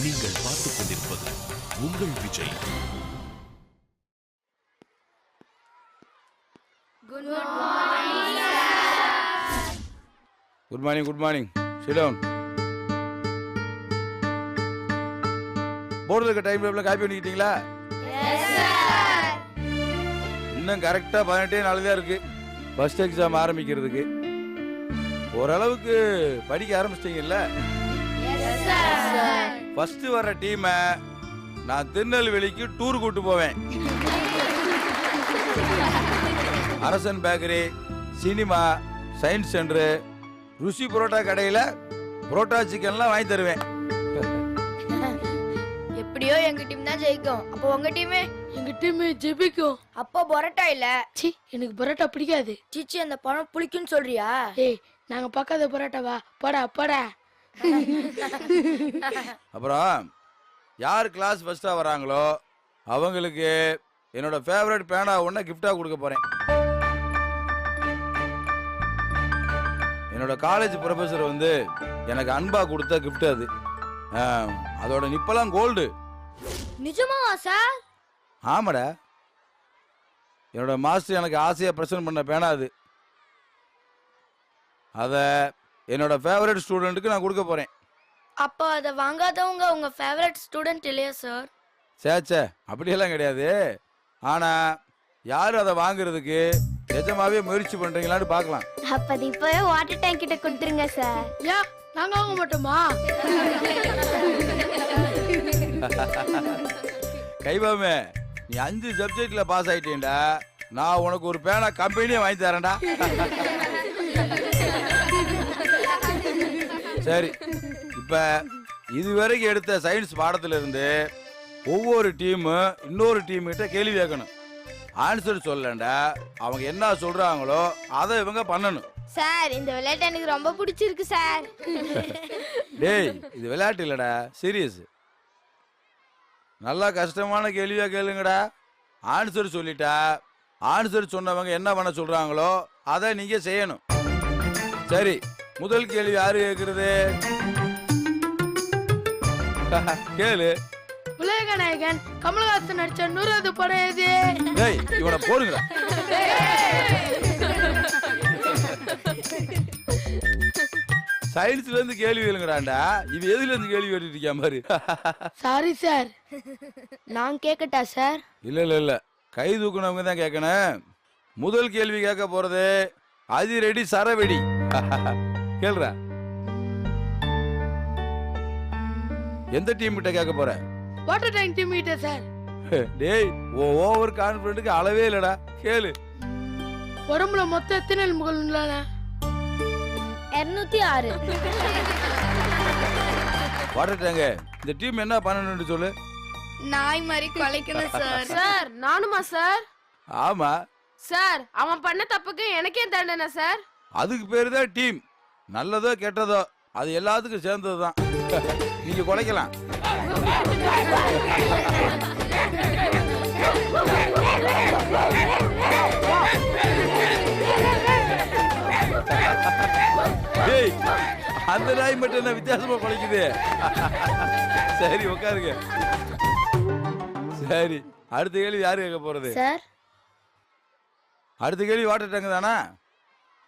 நீங்கள் பார்த்துக் கொண்டிருப்பது உங்கள் Vijay. Good morning. Good morning. Sit down. போர்டில் இருக்க டைம் டேபிள் காப்பி பண்ணிக்கிட்டீங்களா? இன்னும் கரெக்டாக 18 நாள் தான் இருக்கு ஃபர்ஸ்ட் எக்ஸாம் ஆரம்பிக்கிறதுக்கு. ஓரளவுக்கு படிக்க ஆரம்பிச்சிட்டீங்கல்ல? ஃபர்ஸ்ட் வர டீமை நான் திருநெல்வேலிக்கு டூர் கூட்டு போவேன். அரசன் பேக்கரி, சினிமா, சயின்ஸ் சென்டரு, ருசி புரோட்டா கடையில் புரோட்டா சிக்கன்லாம் வாங்கி தருவேன். எப்படியோ எங்க டீம் தான் ஜெயிக்கும். அப்போ உங்க டீமே? எங்க டீம் ஜெயிக்கும். அப்போ பரோட்டா இல்ல. சி, எனக்கு பரோட்டா பிடிக்காது. சீச்சி, அந்த பழம் புளிக்குன்னு சொல்றியா? ஏய், நாங்க பார்க்காத பரோட்டாவா? போடா போடா. அப்புறம் யார் கிளாஸ் ஃபர்ஸ்டா வராங்களோ அவங்களுக்கு என்னோட ஃபேவரட் பேனா ஒன்று கிஃப்டா கொடுக்க போறேன். என்னோட காலேஜ் ப்ரொஃபஸர் வந்து எனக்கு அன்பா கொடுத்த கிஃப்ட் அது. அதோட நிப்பெல்லாம் கோல்டு. நிஜமாவா சார்? ஆமாடா, என்னோட மாஸ்டர் எனக்கு ஆசையா பிரசன்ட் பண்ண பேனா அது. அதை என்னோட ஃபேவரட் ஸ்டூடெண்ட்டுக்கு நான் கொடுக்க போறேன். அப்போ அதை வாங்காதவங்க உங்க ஃபேவரட் ஸ்டூடெண்ட் இல்லையா சார்? சேச்சே, அப்படியெல்லாம் கிடையாது. ஆனா யாரு அதை வாங்குறதுக்கு நிஜமாவே முயற்சி பண்றீங்களான்னு பார்க்கலாம். அப்ப இப்பவே வாட்டர் டேங்க் கிட்ட கொடுத்துருங்க சார். யா, நாங்க வாங்க மாட்டோமா? கைவாமே, நீ 5 சப்ஜெக்ட்ல பாஸ் ஆயிட்டேன்டா. நான் உனக்கு ஒரு பேனா கம்பெனியே வாங்கி தரேன்டா. சரி, இப்ப இதுவரைக்கும் எடுத்த சயின்ஸ் பாடத்துல இருந்து ஒவ்வொரு டீமும் இன்னொரு டீம் கிட்ட கேள்வி கேட்கணும். ஆன்சர் சொல்லண்டா அவங்க என்ன சொல்றாங்களோ அதை இவங்க பண்ணணும். சார், இந்த விளையாட்டு எனக்கு ரொம்ப பிடிச்சிருக்கு சார். டேய், இது விளையாட்டு இல்லடா, சீரியஸ். நல்லா கஷ்டமான கேள்வியா கேளுங்கடா. ஆன்சர் சொல்லிட்டா ஆன்சர் சொன்னவங்க என்ன பண்ண சொல்றாங்களோ அதை நீங்க செய்யணும். சரி, முதல் கேள்வி யாரு கேக்குறது? கேளு. உலக நாயகன் கமலஹாசன் நடிச்ச 100வது படம் எது? டேய், இவனை போடுங்கடா. சயின்ஸ்ல இருந்து கேள்வி கேளுங்கடாண்டா. இது எதுல இருந்து கேள்வி கேட்டுட்டு இருக்கியா மாதிரி? Sorry sir. நான் கேட்கட்டா சார்? இல்ல இல்ல இல்ல, கை தூக்குனவங்க தான் கேட்கணும். முதல் கேள்வி கேட்க போறது அதிரடி சரவெடி. கேளுடா. எந்த டீம் கிட்ட கேட்க போற? வாட்டர் டேங்க் டீம் கிட்ட சார். டேய், ஓவர் கான்ஃபிடென்ட்க்கு அளவே இல்லடா. கேளு. உடம்புல மொத்தம் எத்தனை எலும்புகள் உள்ளன? 206. வாட்டர் டேங்க, இந்த டீம் என்ன பண்ணணும்னு சொல்லு. நாய் மாதிரி கொலைக்கணும் சார். சார், நானுமா சார்? ஆமா சார், அவன் பண்ண தப்புக்கு எனக்கே தண்டனை சார். அதுக்கு பேரு தான் டீம். நல்லதோ கெட்டதோ அது எல்லாத்துக்கும் சேர்ந்ததுதான். நீங்க குலைக்கலாம். டேய், அந்த நாய் மட்டும் என்ன வித்தியாசமா குலைக்குது? சரி, உட்காருங்க. சரி, அடுத்த கேள்வி யாரு கேட்க போறது? சார், அடுத்த கேள்வி வாட்டர் டேங்க் தானா?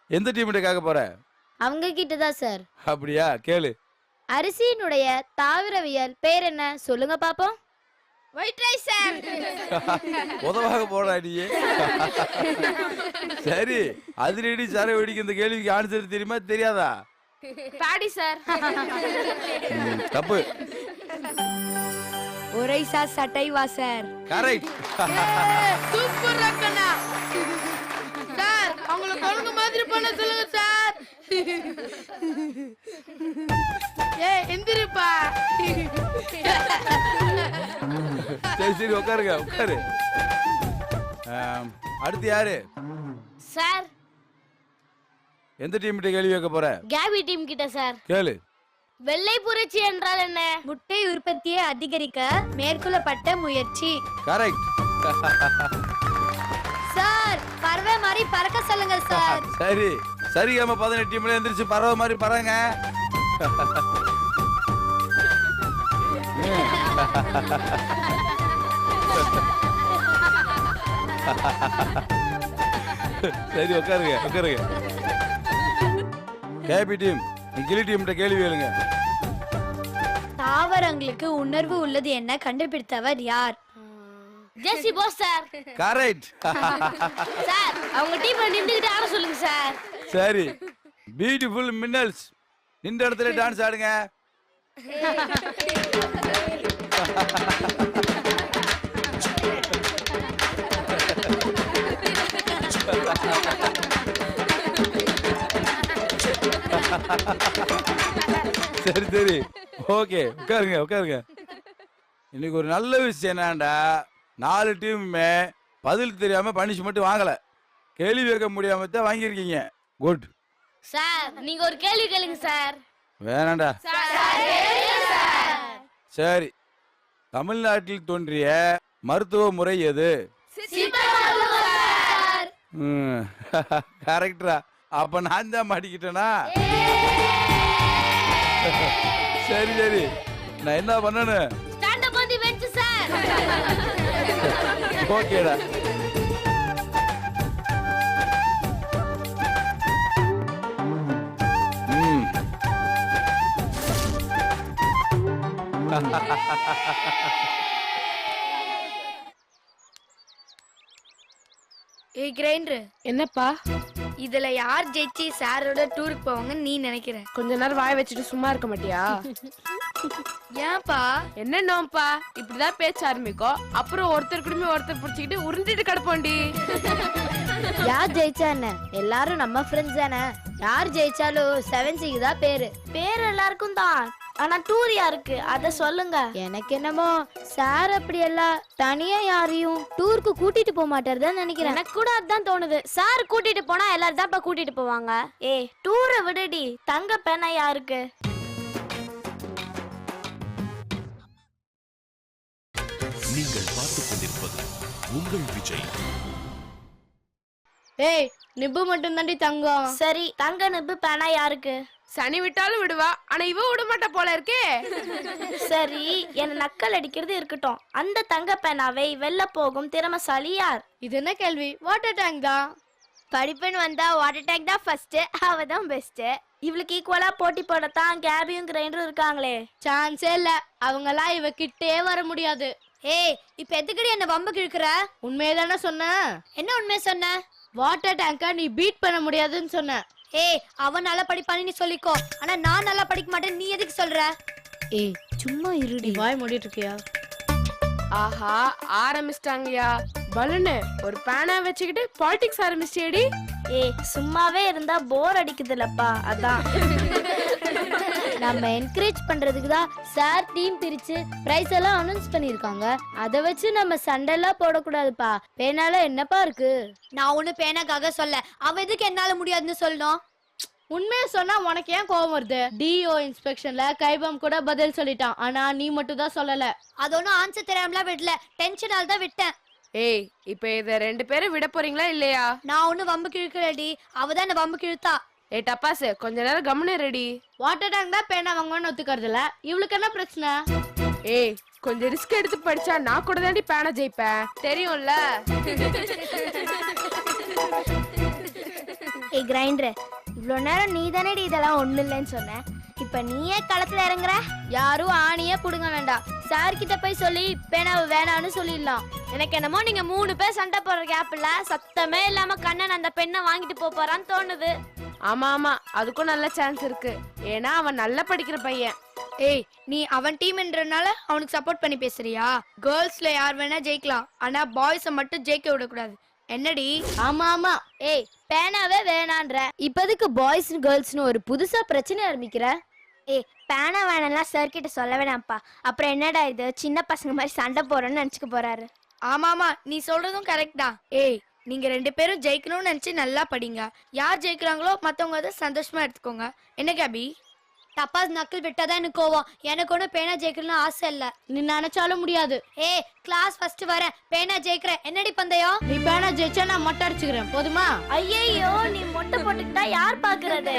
எந்த டீம் கிட்ட கேட்க போற? அவங்க கிட்ட தான் சார். அப்படியா? கேளு. அரிசியினுடைய தாவரவியல் பேர் என்ன சொல்லுங்க பாப்போம். White rice sir. உதவாக போடா நீ. சரி, அதிரடி சரவெடிக்கு இந்த கேள்விக்கு ஆன்சர் தெரியுமா தெரியாதா? பாடி சார். தப்பு. Oryza sativa sir. Correct. Super ரக்கனா. சார், அவங்கள கொழுங்கு மாதிரி பண்ண சொல்லுங்க சார். ஏய், எந்திரிப்பா. சரி சரி, உட்காருங்க, உட்காரு. அடுத்து யாரு? சார், எந்த டீம் கிட்ட கேள்வி கேட்க போற? கேபி டீம் கிட்ட சார். கேளு. வெள்ளை புரட்சி என்றால் என்ன? முட்டை உற்பத்தியை அதிகரிக்க மேற்கொள்ளப்பட்ட முயற்சி. கரெக்ட். சார், பறவை மாதிரி பறக்க சொல்லுங்க சார். சரி, சரிகம 18 டீம்ல எந்திரிச்சு பறவை மாதிரி பறங்க. சரி உட்காருங்க உட்காருங்க. கேபி டீம் கிளி டீம்கிட்ட கேள்வி கேளுங்க. தாவரங்களுக்கு உணர்வு உள்ளது என்ன கண்டுபிடித்தவர் யார்? ஜெசி போஸ் சார். கரெக்ட். சார் அவங்க டீம்ல நின்னுக்கிட்டு ஆட சொல்லுங்க சார். சரி பியூட்டிஃபுல் மின்னல்ஸ் நின்ற இடத்துல டான்ஸ் ஆடுங்க. சரி சரி ஓகே உட்காருங்க உட்காருங்க. இன்னைக்கு ஒரு நல்ல விஷயம் என்னடா, 4 டீமுமே பதில் தெரியாம பனிஷ்மெண்ட் வாங்கல, கேள்வி கேட்க முடியாம தான் வாங்கியிருக்கீங்க. குட். சார் நீங்க ஒரு கேள்வி கேளுங்க சார். வேணாண்டா. சரி தமிழ்நாட்டில் தோன்றிய மருத்துவ முறை எது? கரெக்டா. அப்ப நான் தான் மாட்டிக்கிட்டேனா? சரி சரி நான் என்ன பண்ணணும்? Stand up on the bench sir. ஓகேடா. ஏய் கிரைண்டர், என்னப்பா இதுல யார் ஜெயிச்சு சாரோட டூருக்கு போவாங்கன்னு நீ நினைக்கிற? கொஞ்ச நேரம் வாய வச்சுட்டு சும்மா இருக்க மாட்டியா? ஏன்பா? என்னன்னோப்பா இப்படிதான் பேச்ச ஆரம்பிக்கும், அப்புறம் ஒருத்தர் குடும்பி ஒருத்தர் புடிச்சுக்கிட்டு உருண்டிட்டு கிடப்போண்டி. யார் ஜெயிச்சா என்ன, எல்லாரும் நம்ம ஃப்ரெண்ட்ஸ் தானே. யார் ஜெயிச்சாலும் 7C தான் பேரு. பேர் எல்லாருக்கும் தான், ஆனா டூர் யாருக்கு அத சொல்லுங்க. எனக்கு என்னமோ சார் அப்படி எல்லாம் தனியா யாரையும் டூருக்கு கூட்டிட்டு போக மாட்டாருதான் நினைக்கிறேன். எனக்கு கூட அதான் தோணுது. சார் கூட்டிட்டு போனா எல்லாரும் தான் கூட்டிட்டு போவாங்க. ஏய் டூரை விடுடி, தங்க பேனா யாருக்கு? நீங்கள் பார்த்துக் கொண்டிருப்பது உங்கள் விஜய். ஏய் நிப்பு மட்டும் தாண்டி தங்கம். சரி தங்க நிப்பு பேனா யாருக்கு? சனி விட்டாலும் விடுவா, ஆனா இவ விட மாட்டா போல இருக்கே. சரி என்ன நக்கல் அடிக்கிறது இருக்கட்டும், அந்த தங்க பேனாவை வெல்ல போகும் திறமசாலி யார்? இது என்ன கேள்வி? வாட்டர் டேங்க் தான். படிப்புன்னு வந்தா வாட்டர் டேங்க் தான் ஃபர்ஸ்ட், அவ தான் பெஸ்ட். இவளுக்கு ஈக்குவலா போட்டி போடத்தான் கேபியும் கிரைண்டரும் இருக்காங்களே. சான்ஸே இல்ல, அவங்கலாம் இவ கிட்டே வர முடியாது. ஏய் இப்ப எதுக்கடி என்ன வம்புக்கு இழுக்கிற? உண்மையதானே சொன்ன? என்ன உண்மையை சொன்ன? வாட்டர் டேங்க நீ பீட் பண்ண முடியாதுன்னு சொன்ன. ஏய் அவன் நல்லா படிப்பான்னு நீ சொல்லிக்கோ, ஆனா நான் நல்லா படிக்க மாட்டேன், நீ எதுக்கு சொல்ற? ஏய் சும்மா இருடி. வாய் மூடிட்டு இருக்கியா? ஆஹா ஆரம்பிச்சிட்டாங்கயா. பலூனு ஒரு பேனா வச்சுக்கிட்டு பாலிடிக்ஸ் ஆரம்பிச்சிட்டேடி. ஏய் சும்மாவே இருந்தா போர் அடிக்குதுலப்பா, அதான். நம்ம என்கரேஜ் பண்றதுக்கு தான் சார் டீம் பிரிச்சு பிரைஸ் எல்லாம் அனௌன்ஸ் பண்ணிருக்காங்க. அத வச்சு நம்ம சண்டை எல்லாம் போடக்கூடாதுப்பா. பேனால என்னப்பா இருக்கு? நான் ஒண்ணு பேனாக்காக சொல்ல, அவ எதுக்கு என்னால முடியாதுன்னு சொல்லணும்? உண்மையை சொன்னா உனக்கு ஏன் கோவம் வருது? டிஓ இன்ஸ்பெக்ஷன்ல கைபம் கூட பதில் சொல்லிட்டான், ஆனா நீ மட்டும் தான் சொல்லல. அது ஒன்னும் ஆன்சர் தெரியாமலாம் விடல, டென்ஷனால தான் விட்டேன். ஏய் இப்ப இத 2 பேரும் விட போறீங்களா இல்லையா? நான் ஒண்ணு வம்பு கிழக்கலடி, அவதான் என்ன வம்பு கிழுத்தா. ஏ டப்பாசு கொஞ்ச நேரம் கம்முனு ரெடி. வாட்டர் டேங்க் தான் பேனா வாங்கணும்னு ஒத்துக்கிறது இல்ல, இவளுக்கு என்ன பிரச்சனை? ஏய் கொஞ்சம் ரிஸ்க் எடுத்து படிச்சா நான் கூட தாண்டி பேனா ஜெயிப்பேன், தெரியும்ல. ஏய் கிரைண்டர், இவ்ளோ நேரம் நீ தானேடி இதெல்லாம் ஒண்ணு இல்லைன்னு சொன்ன, இப்ப நீயே களத்துல இறங்குற. யாரும் ஆணியே புடுங்க வேண்டாம், சார் கிட்ட போய் சொல்லி பேனாவை வேணான்னு சொல்லிடலாம். எனக்கு என்னமோ நீங்க 3 பேர் சண்டை போடுற கேப்ல சத்தமே இல்லாம கண்ணன் அந்த பெண்ணை வாங்கிட்டு போறான்னு தோணுது. ஆமா ஆமா அதுக்கும் நல்ல சான்ஸ் இருக்கு, ஏன்னா அவன் நல்லா படிக்கிற பையன். ஏய் நீ அவன் டீம்ன்றனால அவனுக்கு சப்போர்ட் பண்ணி பேசுறியா? கேர்ள்ஸ்ல யார் வேணா ஜெயிக்கலாம், ஆனா பாய்ஸை மட்டும் ஜெயிக்க விடக்கூடாது. என்னடி? ஆமா ஆமா. ஏய் பேனாவே வேணான்ற, இப்போதைக்கு பாய்ஸ் கேர்ள்ஸ்னு ஒரு புதுசா பிரச்சனை ஆரம்பிக்கிற. ஏய் பேனா வேணாம்லாம் சார் கிட்ட சொல்ல வேணாம்ப்பா, அப்புறம் என்னடா இது சின்ன பசங்க மாதிரி சண்டை போறோன்னு நினைச்சுக்க போறாரு. ஆமாமா நீ சொல்றதும் கரெக்ட் தான். ஏய் நீங்க 2 பேரும் ஜெயிக்கணும்னு நினைச்சு நல்லா படிங்க. யார் ஜெயிக்கிறாங்களோ மத்தவங்க அதை சந்தோஷமா எடுத்துக்கோங்க. என்ன கேபி? டப்பாஸ் நக்கல் விட்டாதான் எனக்கு கோவம். எனக்கு ஒன்னும் பேனா ஜெயிக்கணும்னு ஆசை இல்ல. நீ நினைச்சாலும் முடியாது. ஏய் கிளாஸ் ஃபர்ஸ்ட் வர பேனா ஜெயிக்கிற, என்னடி பந்தயம்? நீ பேனா ஜெயிச்சா நான் மொட்டை அடிச்சுக்கிறேன், போதுமா? ஐயோ நீ மொட்டை போட்டுக்கிட்டா யார் பாக்குறது?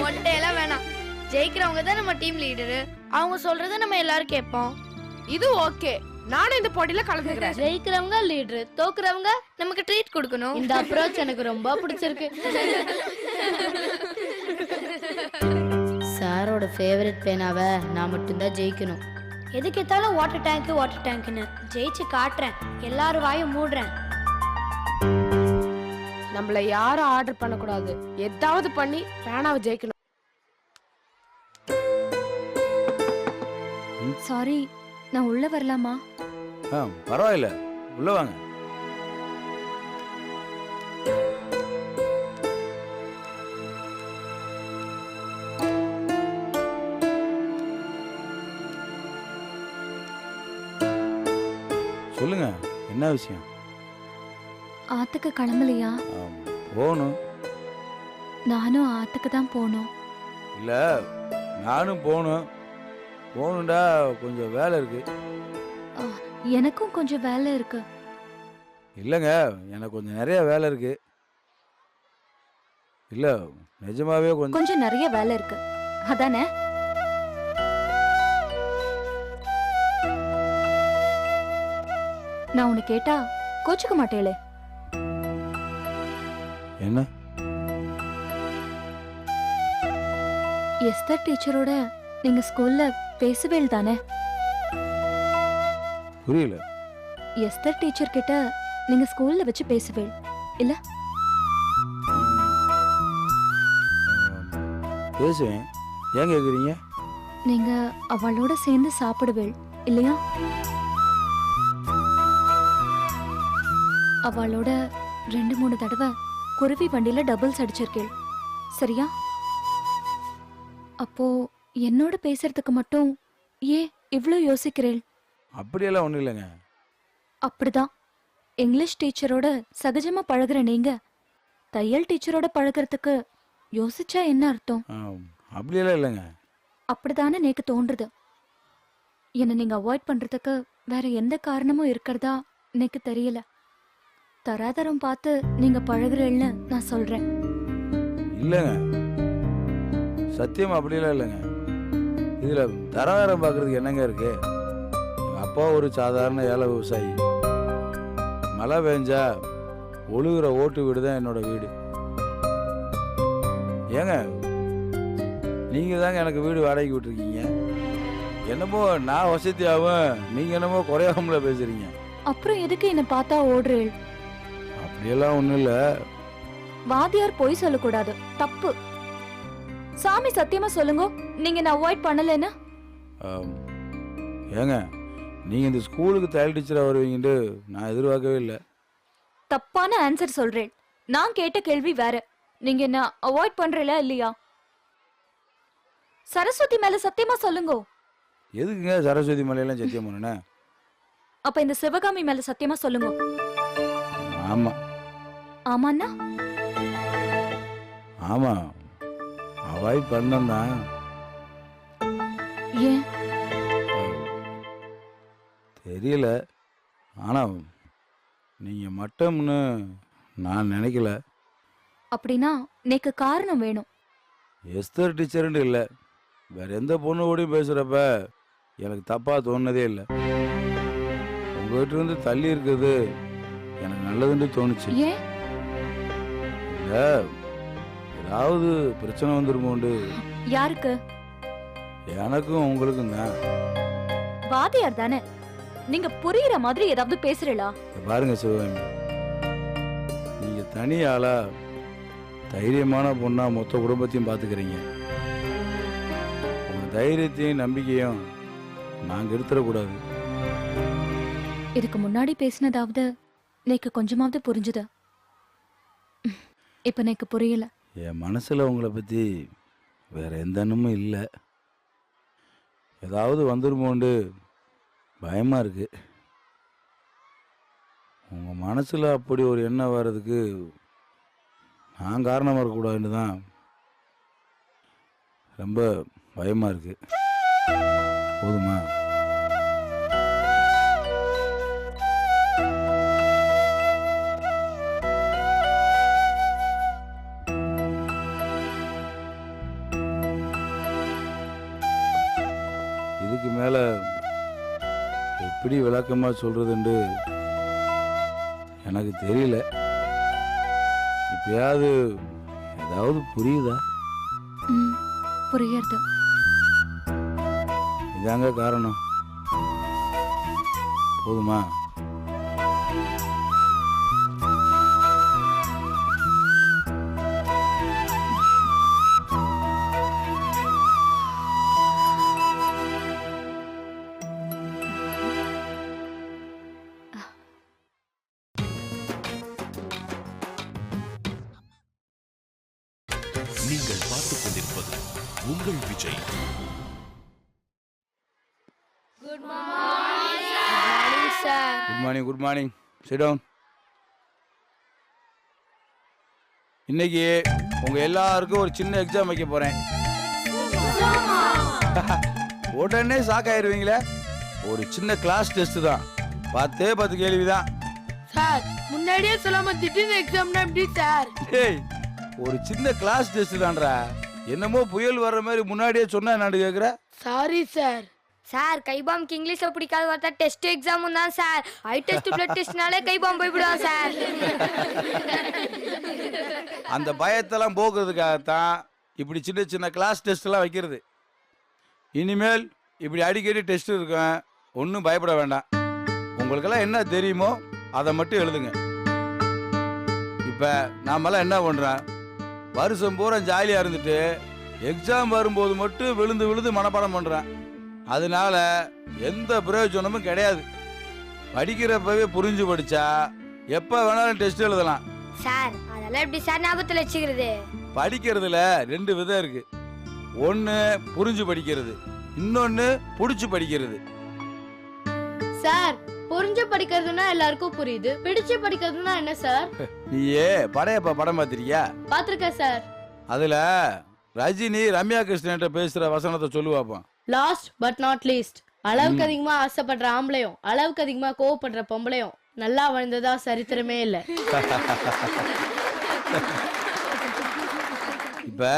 மொட்டையெல்லாம் வேணாம், ஜெயிக்கிறவங்க தான் நம்ம டீம் லீடரு, அவங்க சொல்றதை நம்ம எல்லாரும் கேட்போம். இது ஓகே. நானும் இந்த போட்டியில கலந்துக்கிறேன். ஜெயிக்கிறவங்க லீடர், தோக்குறவங்க நமக்கு ட்ரீட் கொடுக்கணும். இந்த அப்ரோச் எனக்கு ரொம்ப பிடிச்சிருக்கு. சாரோட ஃபேவரட் பேனாவை நான் மட்டும்தான் ஜெயிக்கணும். எதுக்கு எத்தாலும் வாட்டர் டேங்க்னு ஜெயிச்சு காட்டுறேன். எல்லாரும் வாயும் மூடுறேன். நம்மள யாரும் ஆர்டர் பண்ணக்கூடாது. ஏதாவது பண்ணி பேனாவை ஜெயிக்கணும். சாரி, நான் உள்ள வரலாமா? பரவாயில்ல, உள்ள வாங்க. சொல்லுங்க, என்ன விஷயம்? ஆத்துக்கு கிளம்பலையா? போகணும். நானும் ஆத்துக்கு தான் போகணும். இல்லை, நானும் போகணும். போகணுண்டா கொஞ்சம் வேலை இருக்கு. எனக்கும் கொஞ்சம் வேலை இருக்கு. இல்லைங்க, எனக்கு கொஞ்சம் நிறைய வேலை இருக்கு. இல்லை, நிஜமாவே கொஞ்சம் நிறைய வேலை இருக்கு, அதானே? நான் உன்னை கேட்டா கோச்சுக்க மாட்டேளே? என்ன? எஸ்தர் டீச்சரோட நீங்க ஸ்கூல்ல பேசுவேல் தானே? புரியல. எஸ்தர் டீச்சர் கிட்ட நீங்க ஸ்கூல்ல வச்சு பேசுவேல் இல்ல? பேசுவேன். ஏன் கேக்குறீங்க? நீங்க அவளோட சேர்ந்து சாப்பிடுவேல் இல்லையா? அவளோட 2-3 தடவை குருவி வண்டியில டபுள்ஸ் அடிச்சிருக்கேள், சரியா? அப்போ என்னோட பேசுறதுக்கு மட்டும் ஏன் இவ்ளோ யோசிக்கிறேள்? அப்படியெல்லாம் ஒண்ணும் இல்லைங்க. அப்படிதான் இங்கிலீஷ் டீச்சரோட சகஜமா பழகுற நீங்க தையல் டீச்சரோட பழகுறதுக்கு யோசிச்சா என்ன அர்த்தம்? அப்படியெல்லாம் இல்லைங்க. அப்படிதானே எனக்கு தோன்றுது. என்ன நீங்க அவாய்ட் பண்றதுக்கு வேற எந்த காரணமும் இருக்கிறதா எனக்கு தெரியல. தராதரம் பார்த்து நீங்க பழகுறேன்னு நான் சொல்றேன். இல்லைங்க, சத்தியமா அப்படியெல்லாம் இல்லைங்க. இதுல தராதரம் பார்க்கறதுக்கு என்னங்க இருக்கு? எங்க அப்பா ஒரு சாதாரண ஏழை விவசாயி. மழை பெஞ்சா ஒழுகுற ஓட்டு வீடு தான் என்னோட வீடு. ஏங்க, நீங்க தாங்க எனக்கு வீடு வாடகைக்கு விட்டுருக்கீங்க. என்னமோ நான் வசதியாகவும் நீங்க என்னமோ குறையாமல பேசுறீங்க. அப்புறம் எதுக்கு என்ன பார்த்தா ஓடுறேள்? அப்படியெல்லாம் ஒண்ணும் இல்ல. வாதியார் பொய் சொல்லக்கூடாது, தப்பு. சாமி சத்தியமா சொல்லுங்க, நீங்க நான் அவாய்ட் பண்ணலன்னா? ஏங்க, நீங்க இந்த ஸ்கூலுக்கு தையல் டீச்சரா வருவீங்கன்னு நான் எதிர்பார்க்கவே இல்லை. தப்பான ஆன்சர் சொல்றேன். நான் கேட்ட கேள்வி வேற. நீங்க என்ன அவாய்ட் பண்றீங்களா இல்லையா? சரஸ்வதி மேல சத்தியமா சொல்லுங்க. எதுக்குங்க சரஸ்வதி மலையெல்லாம் சத்தியம் பண்ணேன்? அப்ப இந்த சிவகாமி மேல சத்தியமா சொல்லுங்க. ஆமா. ஆமாண்ணா? ஆமா, அவாய்ட் பண்ணதான். ஏன் தெரியல. ஆனா நீங்க மட்டம்னு நான் நினைக்கல. அப்படின்னா நேக்கு காரணம் வேணும். எஸ்தர் டீச்சர்னு இல்லை, வேற எந்த பொண்ணு கூடயும் பேசுறப்ப எனக்கு தப்பா தோணுனதே இல்லை. உங்ககிட்ட இருந்து தள்ளி இருக்குது எனக்கு நல்லதுன்னு தோணுச்சு. ஏன்? இல்ல, ஏதாவது பிரச்சனை வந்துருமோண்டு. யாருக்கு? எனக்கும் உங்களுக்கும் தான். வாதியார் தானே, நீங்க புரியுற மாதிரி ஏதாவது பேசுறீங்களா? பாருங்க சிவகாமி, நீங்க தனி ஆளா தைரியமான பொண்ணா மொத்த குடும்பத்தையும் பாத்துக்கிறீங்க. உங்க தைரியத்தையும் நம்பிக்கையும் நாங்க எடுத்துடக்கூடாது. இதுக்கு முன்னாடி பேசினதாவது நேக்கு கொஞ்சமாவது புரிஞ்சுதா? இப்ப நேக்கு புரியல. என் மனசுல உங்களை பத்தி வேற எந்த எண்ணமும் இல்லை. ஏதாவது வந்துருமோண்டு பயமா இருக்கு. உங்க மனசுல அப்படி ஒரு எண்ணம் வர்றதுக்கு நான் காரணமா இருக்கக்கூடாதுன்னு தான் ரொம்ப பயமா இருக்கு. போதுமா? இதுக்கு மேல எப்படி விளக்கமா சொல்றதுன்னு எனக்கு தெரியல. இப்பயாவது ஏதாவது புரியுதா? புரியுது. இதாங்க காரணம். போதுமா? நீங்கள் பார்த்துக் கொண்டிருப்பது உங்கள் Vijay. Sir good morning. Good morning. Sit down. இன்னைக்கு உங்க எல்லாருக்கும் ஒரு சின்ன எக்ஸாம் வைக்க போறேன். உடனே ஷாக் ஆயிருவீங்களே. ஒரு சின்ன கிளாஸ் டெஸ்ட் தான். 10 கேள்விதான். சார் முன்னாடியே சொல்லாம திடீர்னு எக்ஸாம்னா எப்படி சார்? டேய், ஒரு சின்ன கிளாஸ் டெஸ்ட் தான்டா. என்னமோ புயல் வர்ற மாதிரி முன்னாடியே சொன்னா நான் கேக்குற. Sorry sir. சார் கைபாம்க்கு இங்கிலீஷ்ல பிடிக்காத வார்த்தை டெஸ்ட் எக்ஸாமும் தான் சார். ஐ டெஸ்ட் பிளட் டெஸ்ட்னாலே கைபாம் போய்விடுவான் சார். அந்த பயத்தெல்லாம் போக்குறதுக்காகத்தான் இப்படி சின்ன சின்ன கிளாஸ் டெஸ்ட் எல்லாம் வைக்கிறது. இனிமேல் இப்படி அடிக்கடி டெஸ்ட் இருக்கும். ஒன்றும் பயப்பட வேண்டாம். உங்களுக்கெல்லாம் என்ன தெரியுமோ அதை மட்டும் எழுதுங்க. இப்போ நாமெல்லாம் என்ன பண்ணுறோம், வருஷம் பூரா ஜாலியாக இருந்துட்டு எக்ஸாம் வரும்போது மட்டும் விழுந்து விழுந்து மனப்பாடம் பண்ணுறேன். அதனால எந்த பிரயோஜனமும் கிடையாது. படிக்கிறப்பவே புரிஞ்சு படித்தா எப்போ வேணாலும் டெஸ்ட் எழுதலாம். சார் அதெல்லாம் எப்படி சார் ஞாபகத்தில் வச்சுக்கிறது? படிக்கிறதுல 2 விதம் இருக்கு. ஒன்று புரிஞ்சு படிக்கிறது, இன்னொன்று பிடிச்சி படிக்கிறது. சார் புரிஞ்சு படிக்கிறதுனா எல்லாருக்கும் புரியுது, பிடிச்சு படிக்கிறதுனா என்ன சார்? நீயே படையப்பா படம் பார்த்திருக்கியா? பாத்திருக்கேன் சார். அதுல ரஜினி ரம்யா கிருஷ்ணன் பேசுற வசனத்தை சொல்லுவாப்பான். லாஸ்ட் பட் நாட் லீஸ்ட், அளவுக்கு அதிகமா ஆசைப்படுற ஆம்பளையும் அளவுக்கு அதிகமா கோவப்படுற பொம்பளையும் நல்லா வாழ்ந்ததா சரித்திரமே இல்ல. இப்ப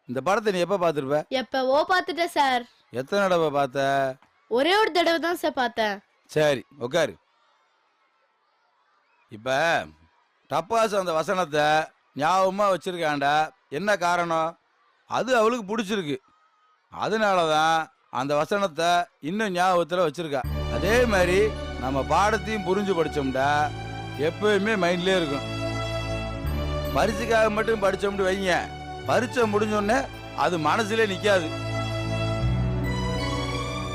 இந்த படத்தை நீ எப்ப பாத்துருப்ப? எப்பவோ பாத்துட்டேன் சார். எத்தனை தடவை பார்த்த? ஒரே ஒரு தடவை தான் சார் பார்த்தேன். சரி உட்காரு. இப்ப டப்பாசு அந்த வசனத்தை ஞாபகமா வச்சிருக்காண்டா. என்ன காரணம்? அது அவளுக்கு பிடிச்சிருக்கு. அதனாலதான் அந்த வசனத்தை இன்னும் ஞாபகத்துல வச்சிருக்கா. அதே மாதிரி நம்ம பாடத்தையும் புரிஞ்சு படிச்சோம்டா எப்பயுமே மைண்ட்லயே இருக்கும். பரீட்சைக்காக மட்டும் படிச்சோம்னு வைங்க, பரீட்சை முடிஞ்சோடனே அது மனசுல நிக்காது.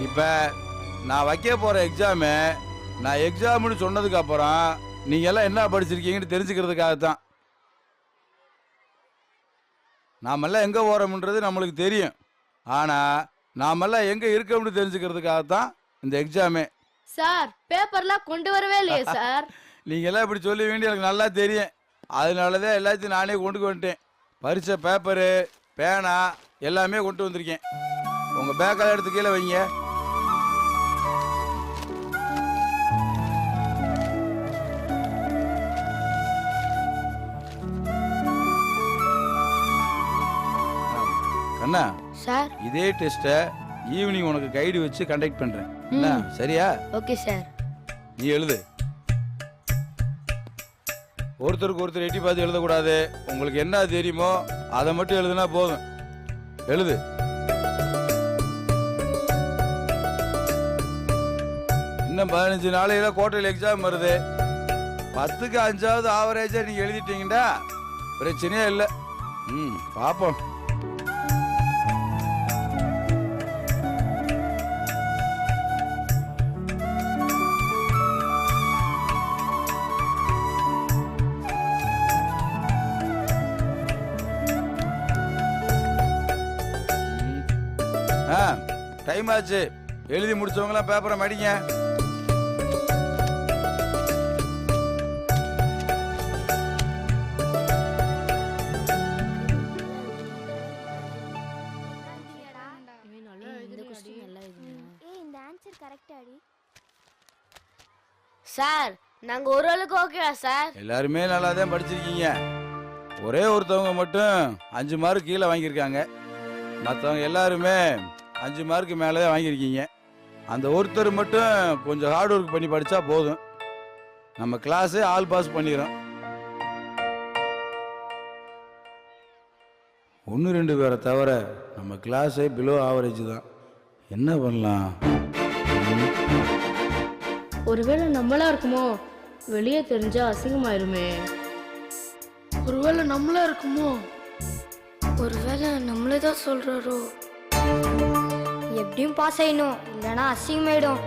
இப்ப நான் வைக்க போற எக்ஸாமு, நான் எக்ஸாம்னு சொன்னதுக்கு அப்புறம் நீங்க எல்லாம் என்ன படிச்சிருக்கீங்கன்னு தெரிஞ்சுக்கிறதுக்காகத்தான். நாமெல்லாம் எங்க போறோம்ன்றது நம்மளுக்கு தெரியும். ஆனா நாமெல்லாம் எங்க இருக்கோம்னு தெரிஞ்சுக்கிறதுக்காகத்தான் இந்த எக்ஸாமே. சார் பேப்பர்லாம் கொண்டு வரவே இல்லையே சார்? நீங்க எல்லாம் இப்படி சொல்லுவீங்கன்னு எனக்கு நல்லா தெரியும். அதனாலதான் எல்லாத்தையும் நானே கொண்டு வந்துட்டேன். பரீட்சை பேப்பரு, பேனா எல்லாமே கொண்டு வந்திருக்கேன். உங்க பேக்கெல்லாம் எடுத்து கீழே வைங்க. கண்ணா சார் இதே டெஸ்ட்டை ஈவினிங் உனக்கு கைடு வச்சு கண்டக்ட் பண்றேன். என்ன சரியா? Okay sir. நீ எழுது. ஒருத்தருக்கு ஒருத்தர் எட்டி பார்த்து எழுதக்கூடாது. உங்களுக்கு என்ன தெரியுமோ அதை மட்டும் எழுதுனா போதும். எழுது. இன்னும் 15 நாளையில கோட்டையில் எக்ஸாம் வருது. 10க்கு 5ஆவது ஆவரேஜா நீங்க எழுதிட்டீங்கடா பிரச்சனையே இல்லை. பாப்போம். டைம் ஆச்சு. எழுதி முடிச்சவங்களாம் பேப்பரை மடிங்க. சார் நாங்க ஓரளவுக்கு ஓகேவா சார்? எல்லாருமே நல்லா தான் படிச்சிருக்கீங்க. ஒரே ஒருத்தவங்க மட்டும் 5 மார்க் கீழே வாங்கியிருக்காங்க. மற்றவங்க எல்லாருமே 5 மார்க்கு மேலே தான் வாங்கியிருக்கீங்க. அந்த ஒருத்தர் மட்டும் கொஞ்சம் ஹார்ட் ஒர்க் பண்ணி படிச்சா போதும், நம்ம கிளாஸே ஆல் பாஸ் பண்ணிடும். 1-2 பேரை தவிர நம்ம கிளாஸே பிலோ ஆவரேஜ் தான். என்ன பண்ணலாம்? ஒருவேளை நம்மளா இருக்குமோ? வெளியே தெரிஞ்சா அசிங்கமாயிருமே. ஒருவேளை நம்மளா இருக்குமோ? ஒருவேளை நம்மளே தான் சொல்றாரோ? எப்படியும் பாஸ் ஆயிடும், இல்லைன்னா அசிங்கமாயிடும்.